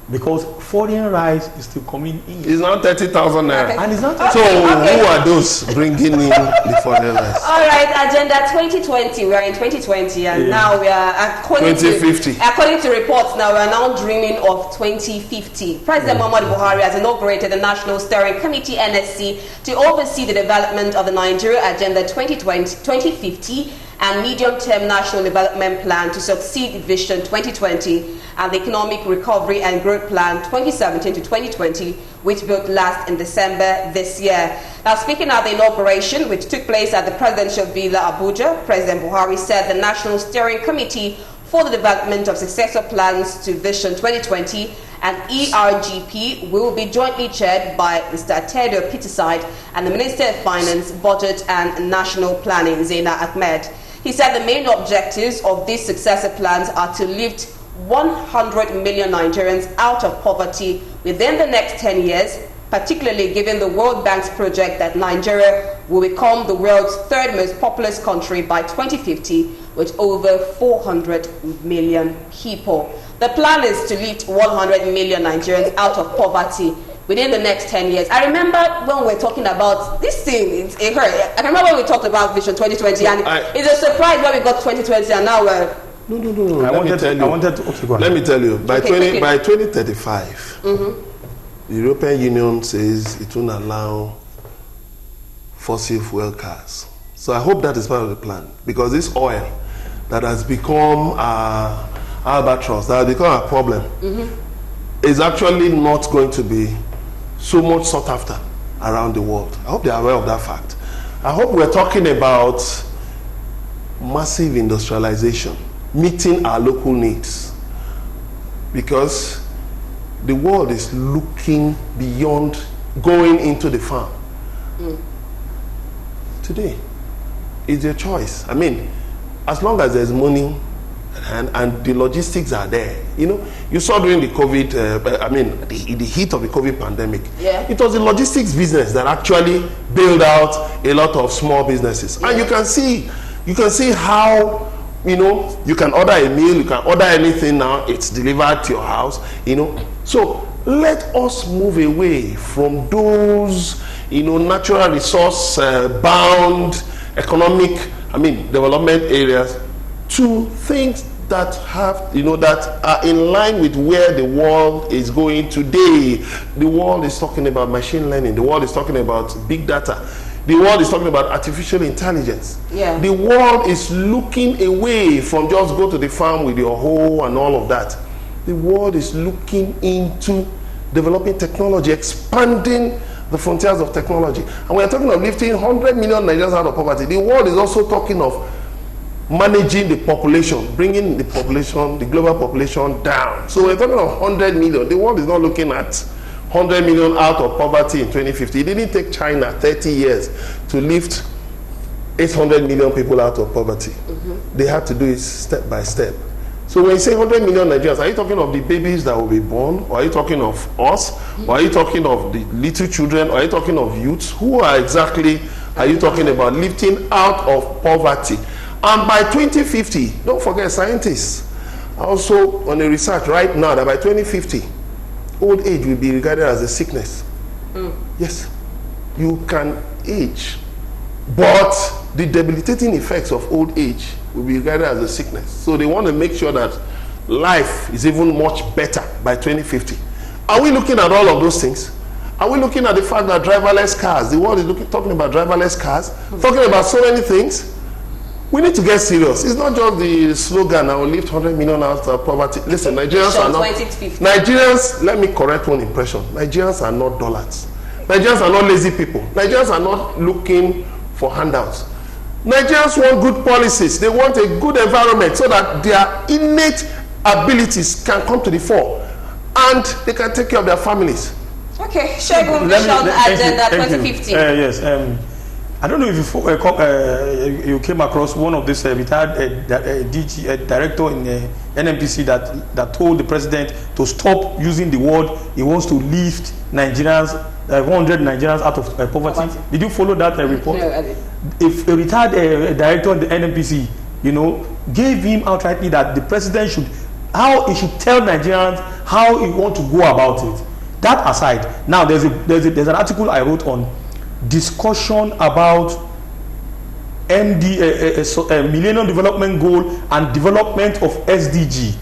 because foreign rice is still coming in. It's now 30,000 naira. And it's not. So who are those bringing in the foreign rice? All right, agenda 2020. We are in 2020, and now we are according 2050. According to reports, now we are now dreaming of 2050. President Muhammadu Buhari has inaugurated the National Steering Committee (NSC) to oversee the development of the Nigeria Agenda 2050 and medium-term national development plan to succeed Vision 2020 and the Economic Recovery and Growth Plan 2017 to 2020, which built last in December this year. Now, speaking at the inauguration, which took place at the Presidential Villa, Abuja, President Buhari said the National Steering Committee for the Development of Successor Plans to Vision 2020 and ERGP will be jointly chaired by Mr. Atedo Peterside and the Minister of Finance, Budget and National Planning, Zaina Ahmed. He said the main objectives of these successor plans are to lift 100 million Nigerians out of poverty within the next 10 years, particularly given the World Bank's project that Nigeria will become the world's third most populous country by 2050 with over 400 million people. The plan is to lift 100 million Nigerians out of poverty within the next 10 years. I remember when we were talking about this thing, it hurt. I remember when we talked about Vision 2020, and it's a surprise when we got 2020 and now we're... No. Let me tell you, by 2035, the European Union says it won't allow fossil fuel cars. So I hope that is part of the plan, because this oil that has become albatross, that has become a problem, is actually not going to be so much sought after around the world. I hope they are aware of that fact. I hope we're talking about massive industrialization, meeting our local needs, because the world is looking beyond going into the farm. Today, it's your choice. I mean, as long as there's money and the logistics are there. You know, you saw during the COVID, the heat of the COVID pandemic, it was the logistics business that actually bailed out a lot of small businesses. And you can see how, you know, you can order a meal, you can order anything now, it's delivered to your house, you know. So let us move away from those, you know, natural resource bound economic, development areas to things that have, you know, that are in line with where the world is going today. The world is talking about machine learning. The world is talking about big data. The world is talking about artificial intelligence. The world is looking away from just go to the farm with your hoe and all of that. The world is looking into developing technology, expanding the frontiers of technology. And we are talking of lifting 100 million Nigerians out of poverty. The world is also talking of managing the population, bringing the population, the global population down. So we're talking of 100 million. The world is not looking at 100 million out of poverty in 2050. It didn't take China 30 years to lift 800 million people out of poverty. They had to do it step by step. So when you say 100 million Nigerians, are you talking of the babies that will be born? Or are you talking of us? Or are you talking of the little children? Or are you talking of youths? Who are exactly are you talking about lifting out of poverty? And by 2050, don't forget scientists also on a research right now that by 2050, old age will be regarded as a sickness. Yes, you can age, but the debilitating effects of old age will be regarded as a sickness. So they want to make sure that life is even much better by 2050. Are we looking at all of those things? Are we looking at the fact that driverless cars, the world is talking about driverless cars, talking about so many things? We need to get serious. It's not just the slogan, I will lift 100 million out of poverty. Listen, Nigerians are not... Nigerians, let me correct one impression. Nigerians are not dullards. Nigerians are not lazy people. Nigerians are not looking for handouts. Nigerians want good policies. They want a good environment so that their innate abilities can come to the fore and they can take care of their families. Okay, Shegun, Vision Agenda 2050. Yes. I don't know if you came across one of this retired director in NNPC that told the president to stop using the word he wants to lift Nigerians, 100 Nigerians out of poverty. Did you follow that report? No, I didn't. If a retired director in the NNPC, gave him outrightly that the president should tell Nigerians how he want to go about it. That aside, now there's an article I wrote on discussion about Millennium Development Goal and development of SDG.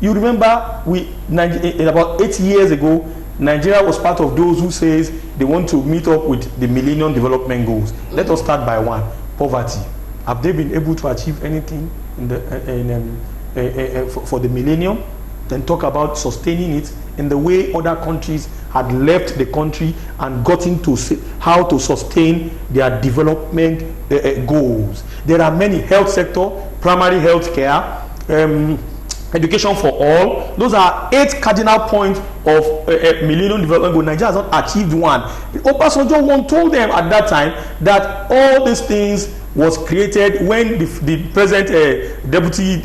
You remember about 8 years ago, Nigeria was part of those who says they want to meet up with the Millennium Development Goals. Let us start by one: poverty. Have they been able to achieve anything for the millennium? Then talk about sustaining it in the way other countries had left the country and gotten to how to sustain their development goals. There are many: health sector, primary health care, education for all. Those are 8 cardinal points of Millennium Development Goal. Nigeria has not achieved one. Obasanjo told them at that time that all these things was created when the present deputy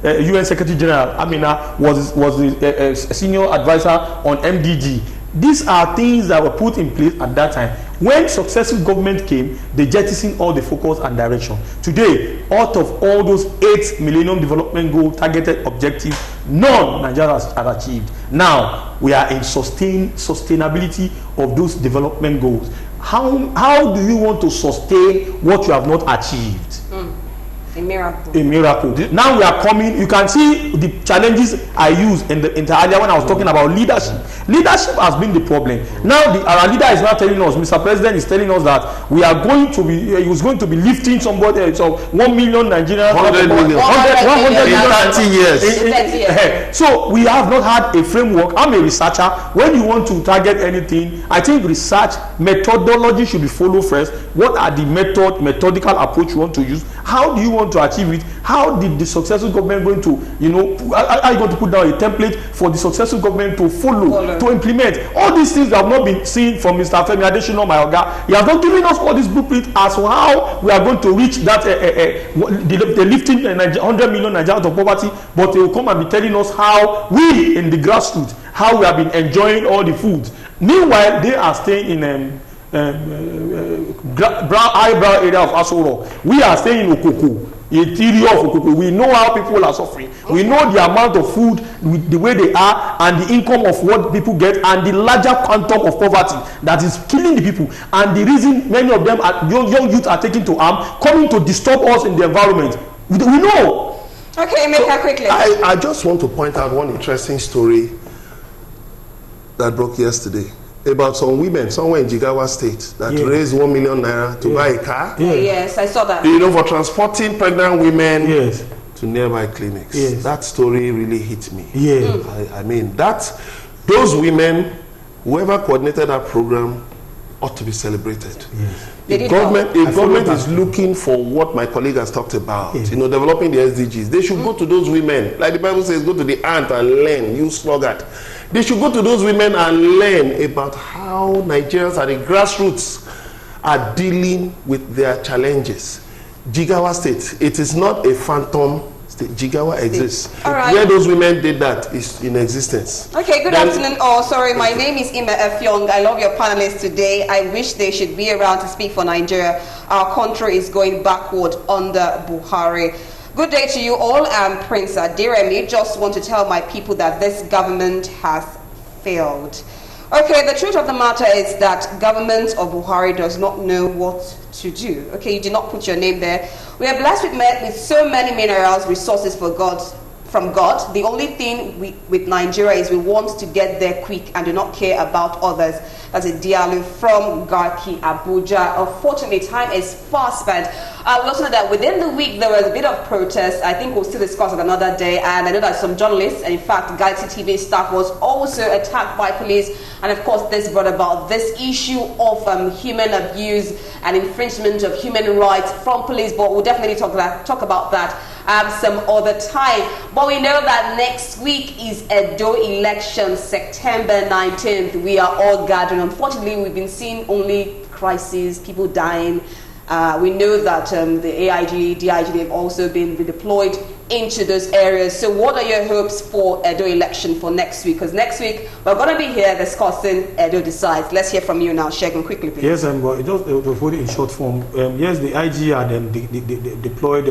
UN Secretary General Amina was the senior advisor on MDG. These are things that were put in place at that time. When successive government came, they jettisoned all the focus and direction. Today, out of all those 8 Millennium Development Goal targeted objectives, none Nigeria has achieved. Now, we are in sustainability of those development goals. How do you want to sustain what you have not achieved? A miracle. A miracle. Now we are coming. You can see the challenges I used in the earlier when I was talking about leadership. Leadership has been the problem. Now our leader is now telling us, Mr. President is telling us that we are going to be. He was going to be lifting somebody. So 1 million Nigerians. 100 million. 100 million. 30 years. So we have not had a framework. I'm a researcher. When you want to target anything, I think research methodology should be followed first. What are the methodical approach you want to use? How do you want to achieve it? How did the successful government going to, are you going to put down a template for the successful government to follow, to implement? All these things that have not been seen from Mr. Femi Adesina Mayoga. He has not given us all this blueprint as to how we are going to reach that the lifting 100 million Nigerians out of poverty, but they will come and be telling us how we in the grassroots, how we have been enjoying all the food. Meanwhile, they are staying in eyebrow area of Asoro. We are staying in Okoko, interior of Okoko. We know how people are suffering. We know the amount of food, the way they are, and the income of what people get, and the larger quantum of poverty that is killing the people. And the reason many of them, young youth, are taken to arm, coming to disturb us in the environment. We know. Okay, make her quickly. I just want to point out one interesting story that broke yesterday about some women somewhere in Jigawa State that raised 1 million naira to buy a car. Yes, I saw that. For transporting pregnant women to nearby clinics. That story really hit me. I mean, those women, whoever coordinated that program, ought to be celebrated. If government is looking for what my colleague has talked about, developing the SDGs, they should go to those women. Like the Bible says, go to the ant and learn, use sluggard. They should go to those women and learn about how Nigerians at the grassroots are dealing with their challenges. Jigawa State, it is not a phantom state. Jigawa exists. All right. Where those women did that is in existence. Okay, good afternoon. Oh, sorry, my name is Ima Efyong. I love your panelists today. I wish they should be around to speak for Nigeria. Our country is going backward under Buhari. Good day to you all. I'm Prince Adiremi. Just want to tell my people that this government has failed. Okay, the truth of the matter is that government of Buhari does not know what to do. Okay, you did not put your name there. We are blessed with so many minerals, resources for God's from God. The only thing with Nigeria is we want to get there quick and do not care about others. That's a dialogue from Garki, Abuja. Unfortunately, time is fast spent. We also know that within the week there was a bit of protest. I think we'll still discuss it another day. And I know that some journalists, and in fact, Galaxy TV staff was also attacked by police. And of course, this brought about this issue of human abuse and infringement of human rights from police. But we'll definitely talk about that some other time. But we know that next week is Edo election, September 19th. We are all gathering. Unfortunately, we've been seeing only crises, people dying. We know that the AIG, DIG, they've also been redeployed into those areas. So what are your hopes for Edo election for next week? Because next week, we're going to be here discussing Edo Decides. Let's hear from you now, Shegun, quickly, please. Yes, well, just to put it in short form, yes, the IG had deployed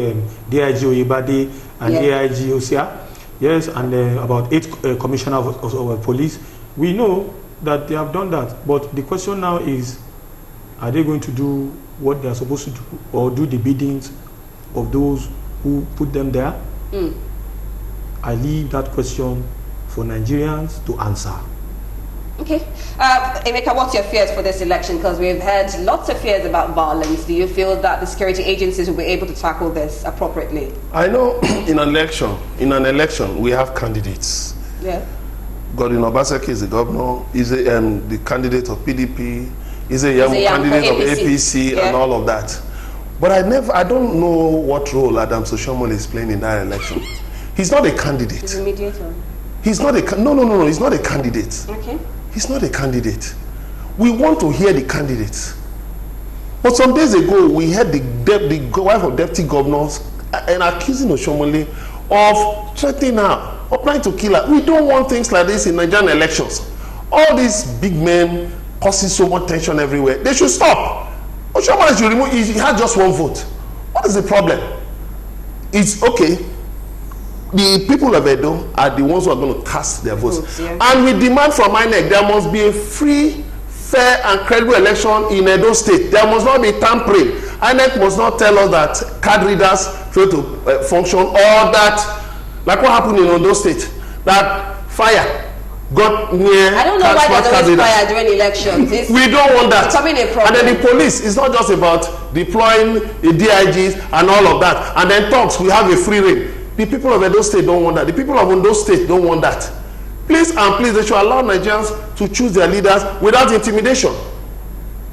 DIG Oyebade and AIG Osia. Yes, and about 8 commissioners of police. We know that they have done that. But the question now is, are they going to do what they are supposed to do, or do the biddings of those who put them there? I leave that question for Nigerians to answer. Okay. Emeka, what's your fears for this election? Because we've heard lots of fears about violence. Do you feel that the security agencies will be able to tackle this appropriately? I know in an election, we have candidates. Yeah. Godwin Obaseki is the governor, is the candidate of PDP, is a young candidate of APC and all of that. But I don't know what role Adam Soshomole is playing in that election. He's not a candidate. He's a mediator. He's not a no. He's not a candidate. Okay. He's not a candidate. We want to hear the candidates. But some days ago, we heard the wife of deputy governors and accusing Oshomole of threatening her, or trying to kill her. We don't want things like this in Nigerian elections. All these big men causing so much tension everywhere. They should stop. Oshomole should remove. He had just 1 vote. What is the problem? It's okay. The people of Edo are the ones who are going to cast their votes. And we demand from INEC there must be a free, fair and credible election in Edo State. There must not be tampering. INEC must not tell us that card readers fail to function, or that, like what happened in Edo State, that fire got near. I don't know why there's always fire during elections. We don't want that. It's becoming a problem. And then the police, it's not just about deploying the DIGs and all of that. And then talks, we have a free reign. The people of Edo State don't want that. The people of Ondo State don't want that. Please and please, they should allow Nigerians to choose their leaders without intimidation.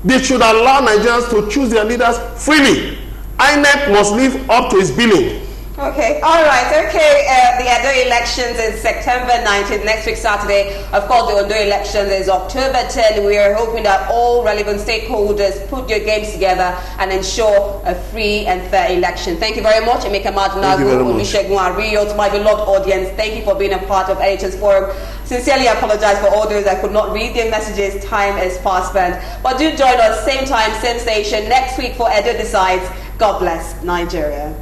They should allow Nigerians to choose their leaders freely. INEC must live up to its billing. Okay, all right, okay. The Edo elections is September 19th, next week Saturday. Of course, the Ondo elections is October 10th. We are hoping that all relevant stakeholders put their games together and ensure a free and fair election. Thank you very much, Emeka Madunagu, Olusegun Ariyo, to my beloved audience. Thank you for being a part of NHS Forum. Sincerely apologize for all those I could not read their messages. Time is fast spent. But do join us, same time, same station, next week for Edo Decides. God bless Nigeria.